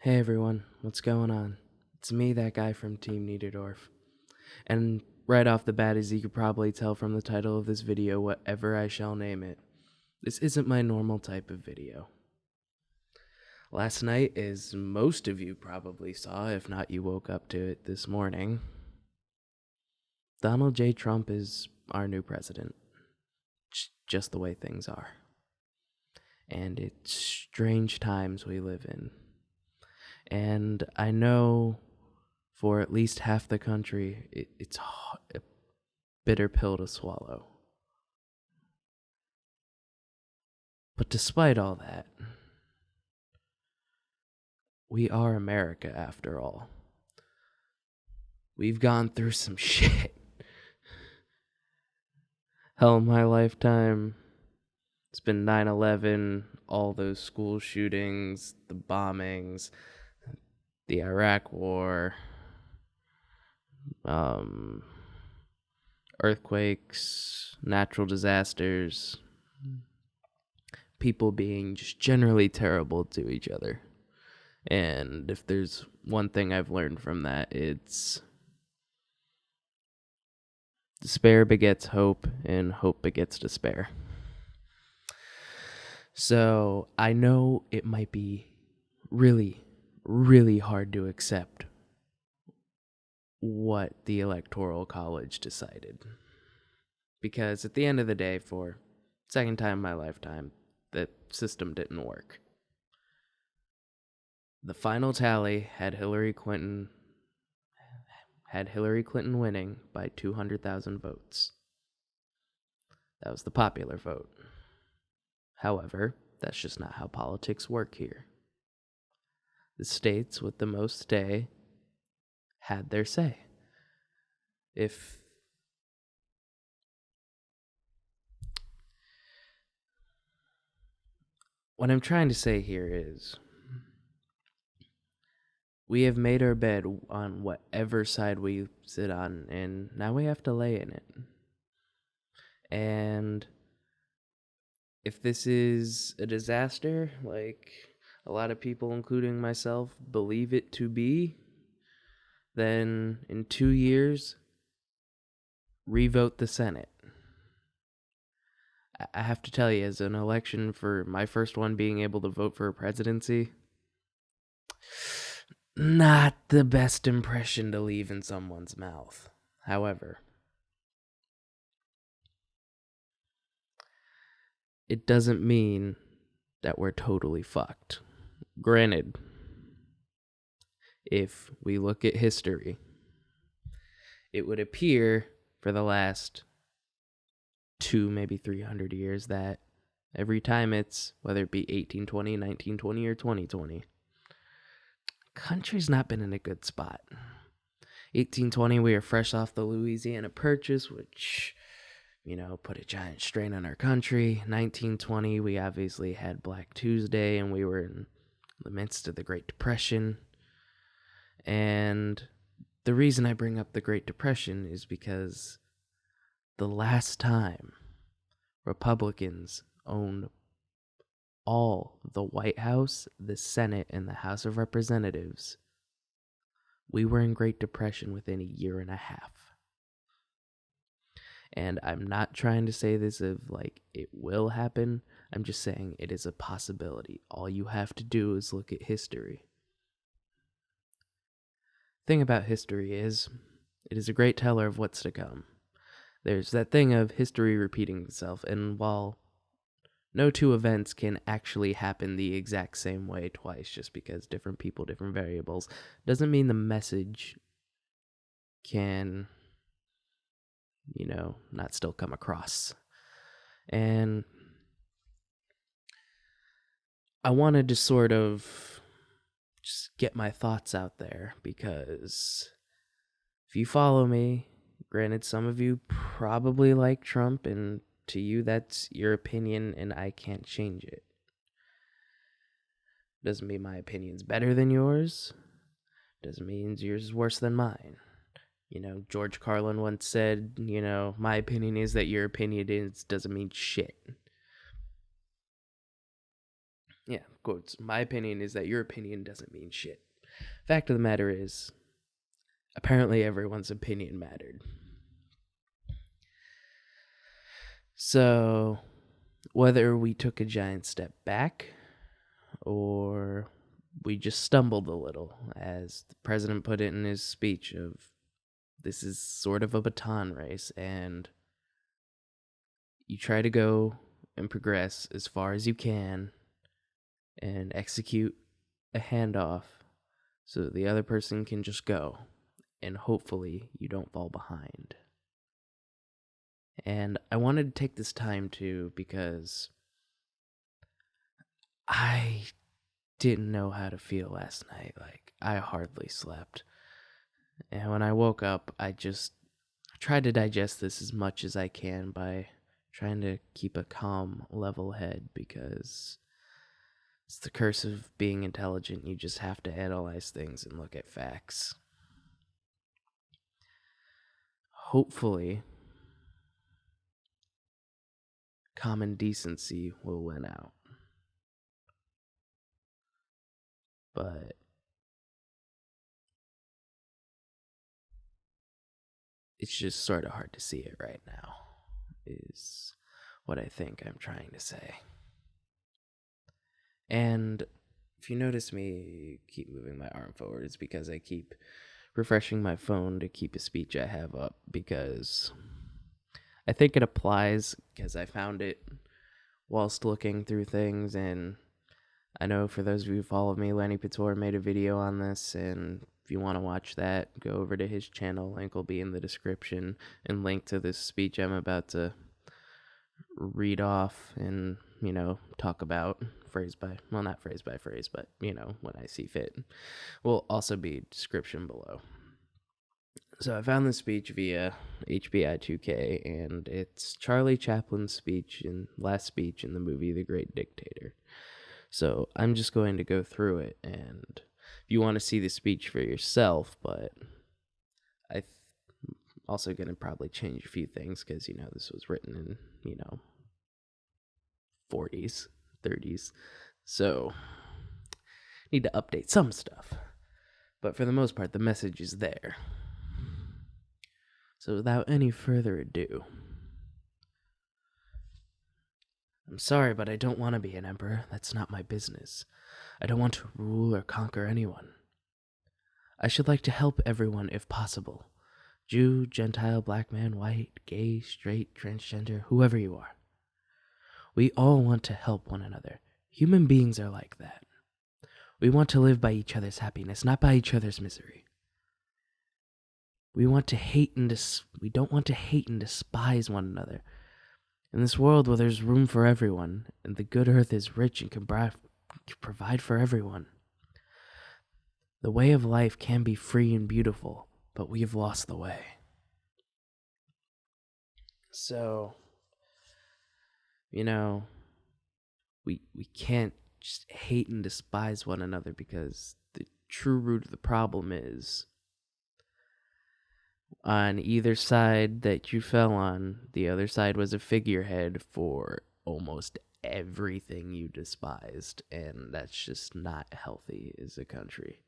Hey everyone, what's going on? It's me, that guy from Team Niederdorf. And right off the bat, as you could probably tell from the title of this video, whatever I shall name it, this isn't my normal type of video. Last night, as most of you probably saw, if not you woke up to it this morning, Donald J. Trump is our new president. Just the way things are. And it's strange times we live in. And I know for at least half the country, it's a bitter pill to swallow. But despite all that, we are America after all. We've gone through some shit. Hell, in my lifetime, it's been 9/11, all those school shootings, the bombings, the Iraq War, earthquakes, natural disasters, people being just generally terrible to each other. And if there's one thing I've learned from that, it's despair begets hope, and hope begets despair. So I know it might be really, really hard to accept what the Electoral College decided. Because at the end of the day, for second time in my lifetime, the system didn't work. The final tally had Hillary Clinton winning by 200,000 votes. That was the popular vote. However, that's just not how politics work here. The states with the most say had their say. What I'm trying to say here is, we have made our bed on whatever side we sit on, and now we have to lay in it. And if this is a disaster, like a lot of people, including myself, believe it to be, then in 2 years, revote the Senate. I have to tell you, as an election for my first one being able to vote for a presidency, not the best impression to leave in someone's mouth. However, it doesn't mean that we're totally fucked. Granted, if we look at history, it would appear for the last 2, maybe 300 years that every time it's, whether it be 1820, 1920, or 2020, country's not been in a good spot. 1820, we were fresh off the Louisiana Purchase, which, put a giant strain on our country. 1920, we obviously had Black Tuesday, and we were in the midst of the Great Depression. And the reason I bring up the Great Depression is because the last time Republicans owned all the White House, the Senate, and the House of Representatives, we were in Great Depression within a year and a half. And I'm not trying to say this of it will happen. I'm just saying it is a possibility. All you have to do is look at history. Thing about history is, it is a great teller of what's to come. There's that thing of history repeating itself, and while no two events can actually happen the exact same way twice just because different people, different variables, doesn't mean the message can, not still come across. And I wanted to sort of just get my thoughts out there, because if you follow me, granted, some of you probably like Trump, and to you, that's your opinion, and I can't change it. Doesn't mean my opinion's better than yours. Doesn't mean yours is worse than mine. George Carlin once said, my opinion is that your opinion doesn't mean shit. Yeah, quotes. My opinion is that your opinion doesn't mean shit. Fact of the matter is, apparently everyone's opinion mattered. So, whether we took a giant step back or we just stumbled a little, as the president put it in his speech of this is sort of a baton race, and you try to go and progress as far as you can and execute a handoff so that the other person can just go, and hopefully you don't fall behind. And I wanted to take this time too because I didn't know how to feel last night. Like, I hardly slept. And when I woke up, I just tried to digest this as much as I can by trying to keep a calm, level head, because it's the curse of being intelligent. You just have to analyze things and look at facts. Hopefully, common decency will win out. But it's just sort of hard to see it right now, is what I think I'm trying to say. And if you notice me keep moving my arm forward, it's because I keep refreshing my phone to keep a speech I have up, because I think it applies, because I found it whilst looking through things. And I know for those of you who follow me, Lenny Pitor made a video on this, and if you want to watch that, go over to his channel. Link will be in the description, and link to this speech I'm about to read off and, talk about not phrase by phrase, but, when I see fit, will also be description below. So I found this speech via HBI2K, and it's Charlie Chaplin's last speech in the movie The Great Dictator. So I'm just going to go through it, and if you want to see the speech for yourself, but I'm also going to probably change a few things, because, this was written in, 40s, 30s. So need to update some stuff. But for the most part, the message is there. So without any further ado, I'm sorry, but I don't want to be an emperor. That's not my business. I don't want to rule or conquer anyone. I should like to help everyone if possible. Jew, Gentile, black man, white, gay, straight, transgender, whoever you are. We all want to help one another. Human beings are like that. We want to live by each other's happiness, not by each other's misery. We don't want to hate and despise one another. In this world where there's room for everyone, and the good earth is rich and can provide for everyone, the way of life can be free and beautiful, but we have lost the way. So, we can't just hate and despise one another, because the true root of the problem is, on either side that you fell on, the other side was a figurehead for almost everything you despised, and that's just not healthy as a country.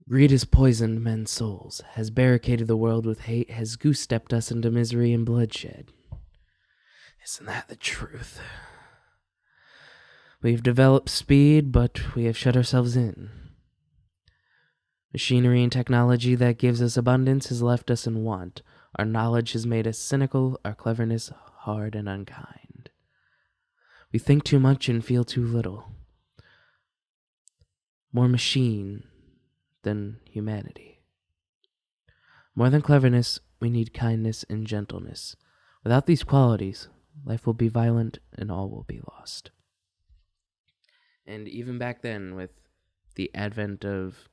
Greed has poisoned men's souls, has barricaded the world with hate, has goose-stepped us into misery and bloodshed. Isn't that the truth? We've developed speed, but we have shut ourselves in. Machinery and technology that gives us abundance has left us in want. Our knowledge has made us cynical, our cleverness hard and unkind. We think too much and feel too little. More machine than humanity. More than cleverness, we need kindness and gentleness. Without these qualities, life will be violent and all will be lost. And even back then, with the advent of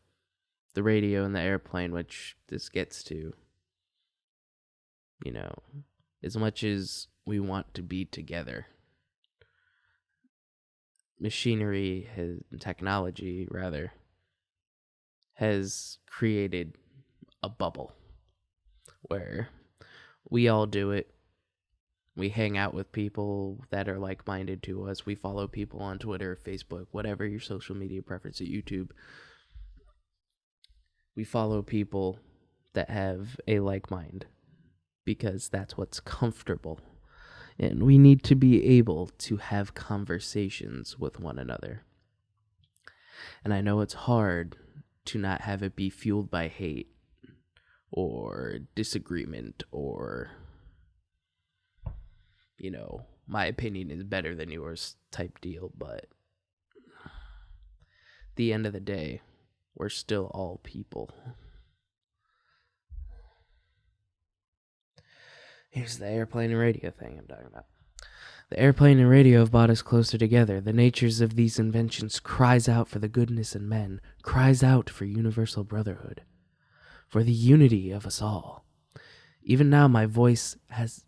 the radio and the airplane, which this gets to, as much as we want to be together, technology has created a bubble where We all do it. We hang out with people that are like-minded to us. We follow people on Twitter, Facebook, whatever your social media preference at YouTube. We follow people that have a like mind because that's what's comfortable. And we need to be able to have conversations with one another. And I know it's hard to not have it be fueled by hate or disagreement or, my opinion is better than yours type deal. But at the end of the day, we're still all people. Here's the airplane and radio thing I'm talking about. The airplane and radio have brought us closer together. The natures of these inventions cries out for the goodness in men, cries out for universal brotherhood, for the unity of us all. Even now my voice has...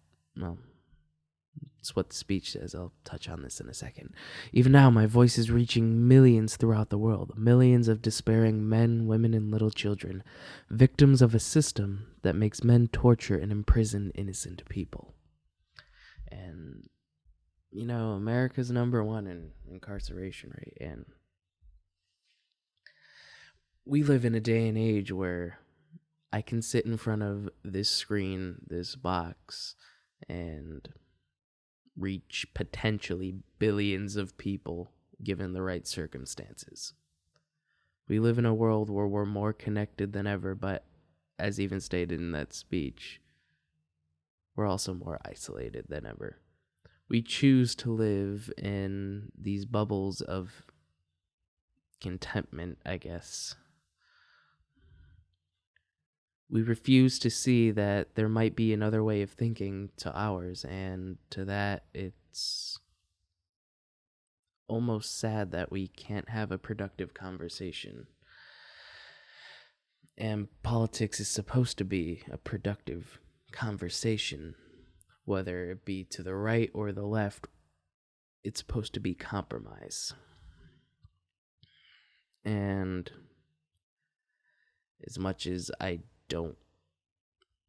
it's what the speech says. I'll touch on this in a second. Even now my voice is reaching millions throughout the world, millions of despairing men, women, and little children, victims of a system that makes men torture and imprison innocent people. And, America's number one in incarceration rate, and we live in a day and age where I can sit in front of this screen, this box, and reach potentially billions of people given the right circumstances. We live in a world where we're more connected than ever, but as even stated in that speech, we're also more isolated than ever. We choose to live in these bubbles of contentment, I guess. We refuse to see that there might be another way of thinking to ours, and to that, it's almost sad that we can't have a productive conversation. And politics is supposed to be a productive conversation. Whether it be to the right or the left, it's supposed to be compromise. And as much as I don't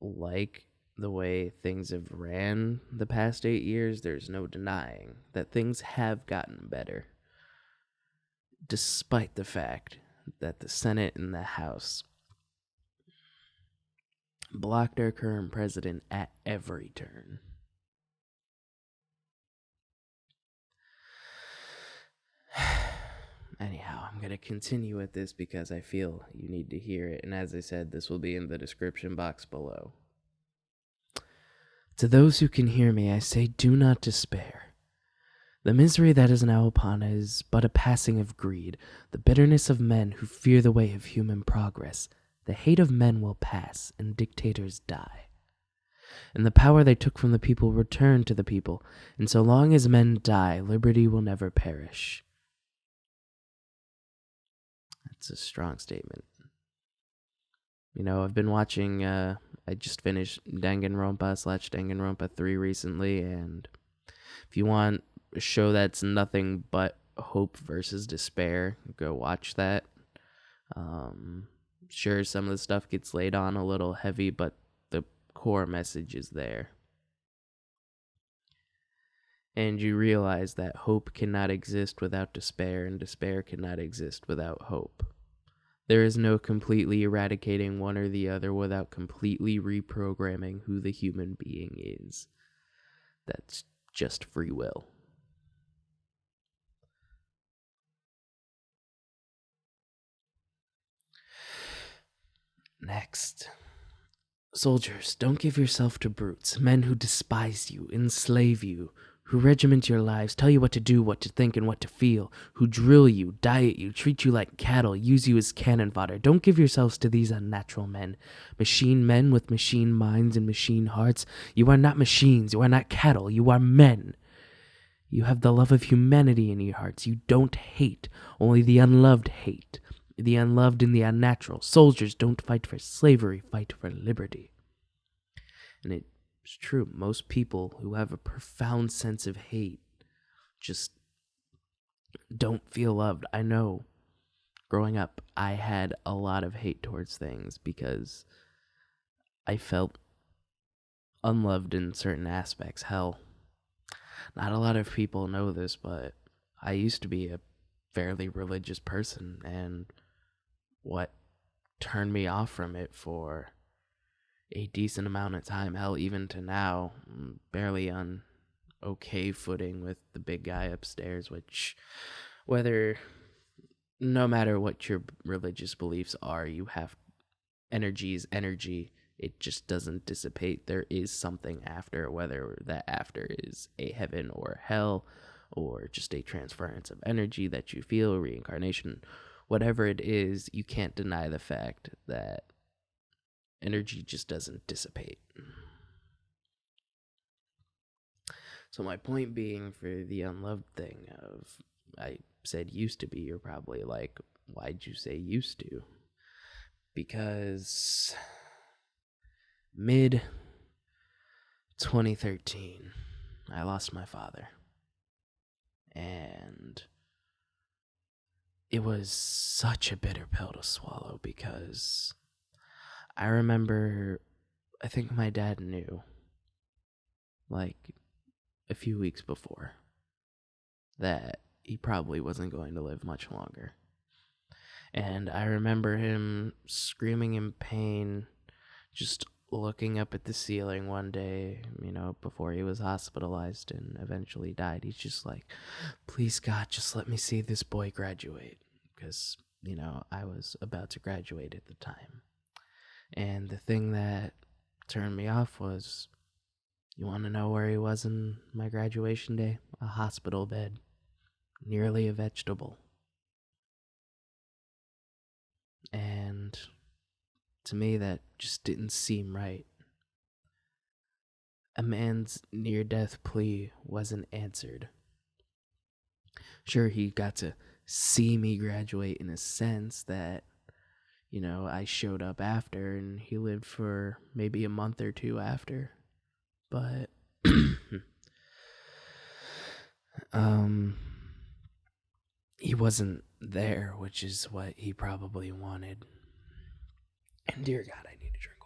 like the way things have ran the past 8 years, there's no denying that things have gotten better. Despite the fact that the Senate and the House blocked our current president at every turn. Anyhow, I'm going to continue with this because I feel you need to hear it. And as I said, this will be in the description box below. To those who can hear me, I say, do not despair. The misery that is now upon us is but a passing of greed, the bitterness of men who fear the way of human progress. The hate of men will pass, and dictators die. And the power they took from the people return to the people, and so long as men die, liberty will never perish. That's a strong statement. I've been watching, I just finished Danganronpa / 3 recently, and if you want a show that's nothing but hope versus despair, go watch that. Sure, some of the stuff gets laid on a little heavy, but the core message is there. And you realize that hope cannot exist without despair, and despair cannot exist without hope. There is no completely eradicating one or the other without completely reprogramming who the human being is. That's just free will. Next. Soldiers, don't give yourself to brutes, men who despise you, enslave you, who regiment your lives, tell you what to do, what to think, and what to feel, who drill you, diet you, treat you like cattle, use you as cannon fodder. Don't give yourselves to these unnatural men, machine men with machine minds and machine hearts. You are not machines, you are not cattle, you are men. You have the love of humanity in your hearts. You don't hate, only the unloved hate. The unloved and the unnatural. Soldiers don't fight for slavery, fight for liberty. And it's true, most people who have a profound sense of hate just don't feel loved. I know, growing up, I had a lot of hate towards things because I felt unloved in certain aspects. Hell, not a lot of people know this, but I used to be a fairly religious person, and what turned me off from it for a decent amount of time, hell, even to now, I'm barely on okay footing with the big guy upstairs, which, whether, no matter what your religious beliefs are, you have energy is energy. It just doesn't dissipate. There is something after, whether that after is a heaven or hell, or just a transference of energy that you feel, reincarnation, whatever it is, you can't deny the fact that energy just doesn't dissipate. So my point being for the unloved thing of, I said used to be, you're probably like, why'd you say used to? Because mid 2013, I lost my father. And it was such a bitter pill to swallow because I remember, I think my dad knew, like, a few weeks before, that he probably wasn't going to live much longer. And I remember him screaming in pain, just looking up at the ceiling one day, before he was hospitalized and eventually died. He's just like, please, God, just let me see this boy graduate. Because, I was about to graduate at the time. And the thing that turned me off was, you want to know where he was in my graduation day? A hospital bed. Nearly a vegetable. And to me, that just didn't seem right. A man's near-death plea wasn't answered. Sure, he got to see me graduate in a sense that, I showed up after, and he lived for maybe a month or two after. But, he wasn't there, which is what he probably wanted. And dear God, I need to drink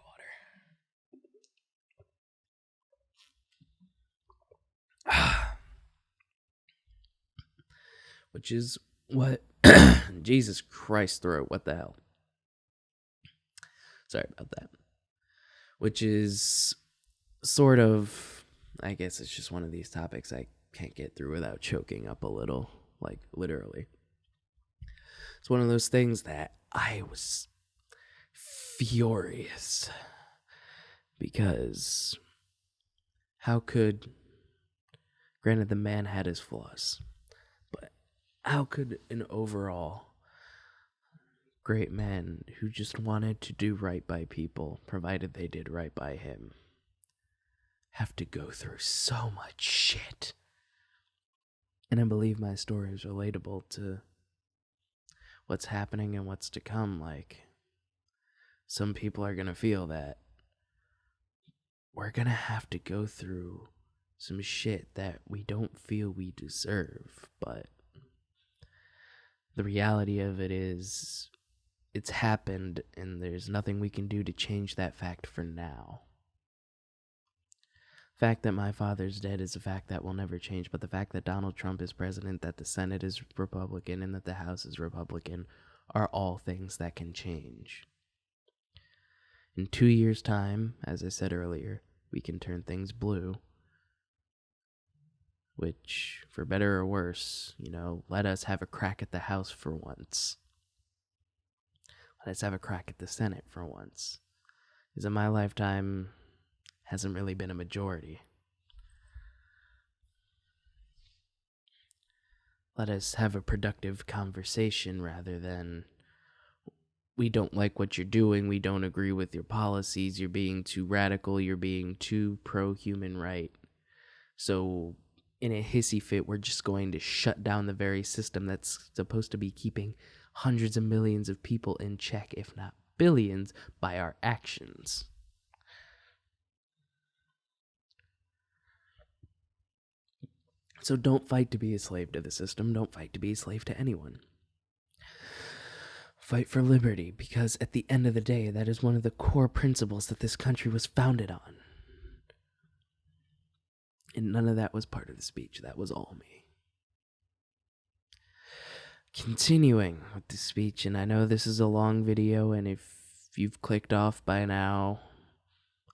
water. Which is what... Jesus Christ, throat, what the hell? Sorry about that. Which is sort of... I guess it's just one of these topics I can't get through without choking up a little. Like, literally. It's one of those things that I was furious. Because how could... Granted, the man had his flaws. But how could an overall great man who just wanted to do right by people, provided they did right by him, have to go through so much shit? And I believe my story is relatable to what's happening and what's to come. Like, some people are going to feel that we're going to have to go through some shit that we don't feel we deserve. But the reality of it is, it's happened, and there's nothing we can do to change that fact for now. The fact that my father's dead is a fact that will never change, but the fact that Donald Trump is president, that the Senate is Republican, and that the House is Republican are all things that can change. In 2 years' time, as I said earlier, we can turn things blue. Which, for better or worse, let us have a crack at the House for once. Let us have a crack at the Senate for once. Because in my lifetime, hasn't really been a majority. Let us have a productive conversation rather than, we don't like what you're doing, we don't agree with your policies, you're being too radical, you're being too pro-human right. So, in a hissy fit, we're just going to shut down the very system that's supposed to be keeping hundreds of millions of people in check, if not billions, by our actions. So don't fight to be a slave to the system. Don't fight to be a slave to anyone. Fight for liberty, because at the end of the day, that is one of the core principles that this country was founded on. And none of that was part of the speech. That was all me. Continuing with the speech, and I know this is a long video, and if you've clicked off by now,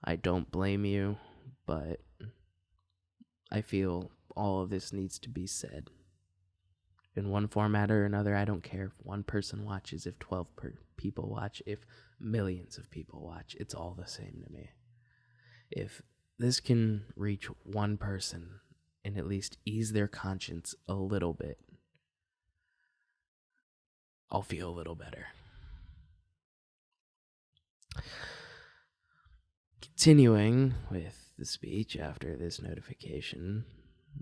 I don't blame you, but I feel all of this needs to be said. In one format or another, I don't care if one person watches, if 12 people watch, if millions of people watch, it's all the same to me. If this can reach one person and at least ease their conscience a little bit, I'll feel a little better. Continuing with the speech after this notification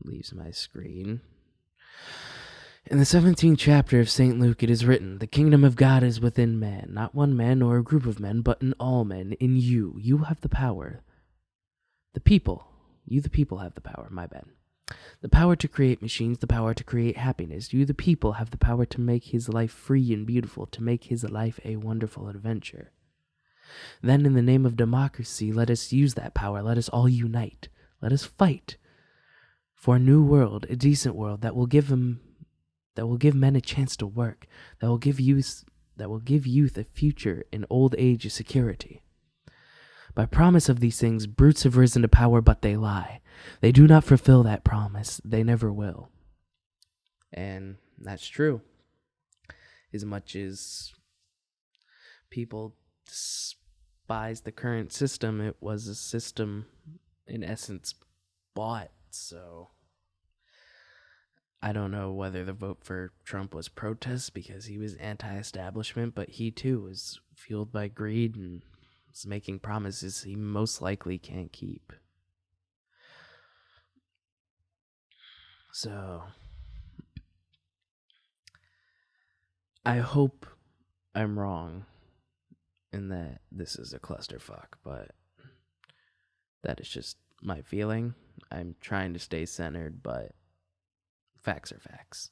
leaves my screen. In the 17th chapter of St. Luke it is written, "The kingdom of God is within man, not one man nor a group of men, but in all men, in you. You have the power." The people have the power, my bad. The power to create machines, the power to create happiness. You, the people, have the power to make his life free and beautiful, to make his life a wonderful adventure. Then, in the name of democracy, let us use that power. Let us all unite. Let us fight for a new world, a decent world that will give men a chance to work, that will give youth a future in old age a security. By promise of these things, brutes have risen to power, but they lie. They do not fulfill that promise. They never will. And that's true. As much as people despise the current system, it was a system, in essence, bought. So I don't know whether the vote for Trump was protest because he was anti-establishment, but he too was fueled by greed and was making promises he most likely can't keep. So I hope I'm wrong in that this is a clusterfuck, but that is just my feeling. I'm trying to stay centered, but facts are facts.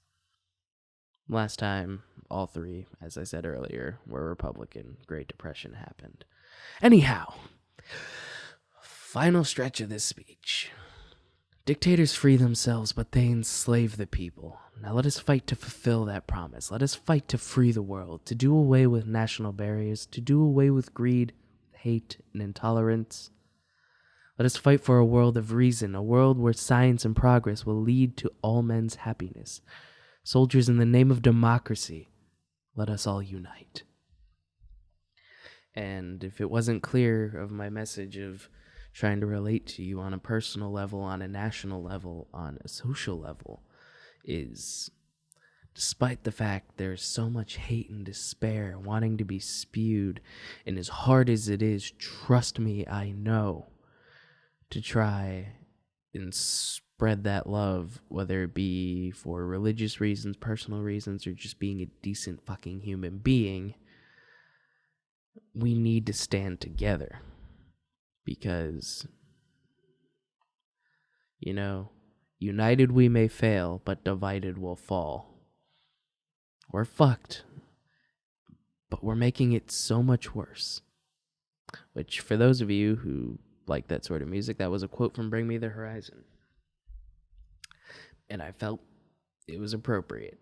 Last time, all three, as I said earlier, were Republican. Great Depression happened. Anyhow, final stretch of this speech. Dictators free themselves, but they enslave the people. Now let us fight to fulfill that promise. Let us fight to free the world, to do away with national barriers, to do away with greed, hate, and intolerance. Let us fight for a world of reason, a world where science and progress will lead to all men's happiness. Soldiers, in the name of democracy, let us all unite. And if it wasn't clear of my message of trying to relate to you on a personal level, on a national level, on a social level, is despite the fact there's so much hate and despair wanting to be spewed, and as hard as it is, trust me, I know, to try and spread that love, whether it be for religious reasons, personal reasons, or just being a decent fucking human being, we need to stand together. Because, united we may fail, but divided we'll fall. We're fucked, but we're making it so much worse. Which, for those of you who like that sort of music, that was a quote from Bring Me the Horizon. And I felt it was appropriate.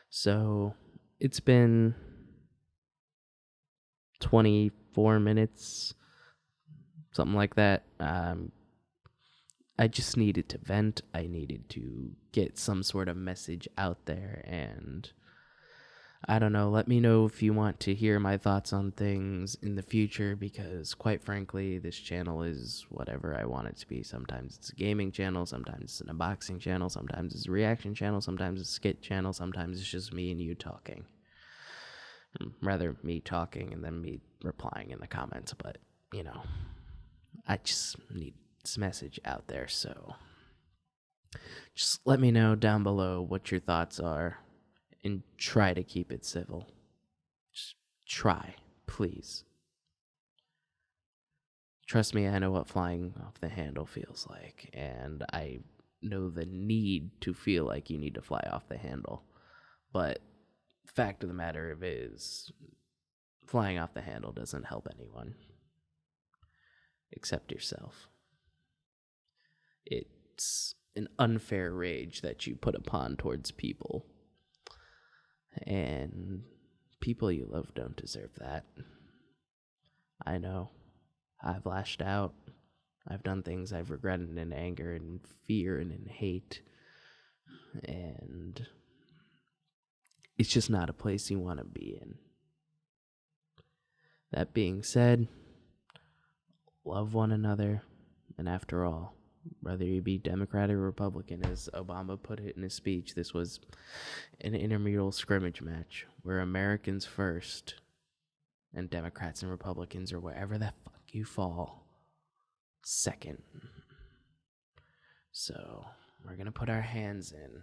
So, it's been 24 minutes, something like that. I just needed to vent. I needed to get some sort of message out there, and I don't know, let me know if you want to hear my thoughts on things in the future, because quite frankly, this channel is whatever I want it to be. Sometimes it's a gaming channel, sometimes it's an unboxing channel, sometimes it's a reaction channel, sometimes it's a skit channel, sometimes it's just me and you talking. Rather, me talking and then me replying in the comments, but, I just need this message out there, so just let me know down below what your thoughts are, and try to keep it civil. Just try, please. Trust me, I know what flying off the handle feels like, and I know the need to feel like you need to fly off the handle, but the fact of the matter is, flying off the handle doesn't help anyone except yourself. It's an unfair rage that you put upon towards people. And people you love don't deserve that. I know. I've lashed out. I've done things I've regretted in anger and fear and in hate. And it's just not a place you want to be in. That being said, love one another. And after all, whether you be Democrat or Republican, as Obama put it in his speech, this was an intramural scrimmage match where Americans first and Democrats and Republicans, or wherever the fuck you fall, second. So we're going to put our hands in and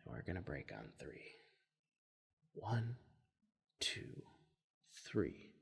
we're going to break on 3. 1, 2, 3.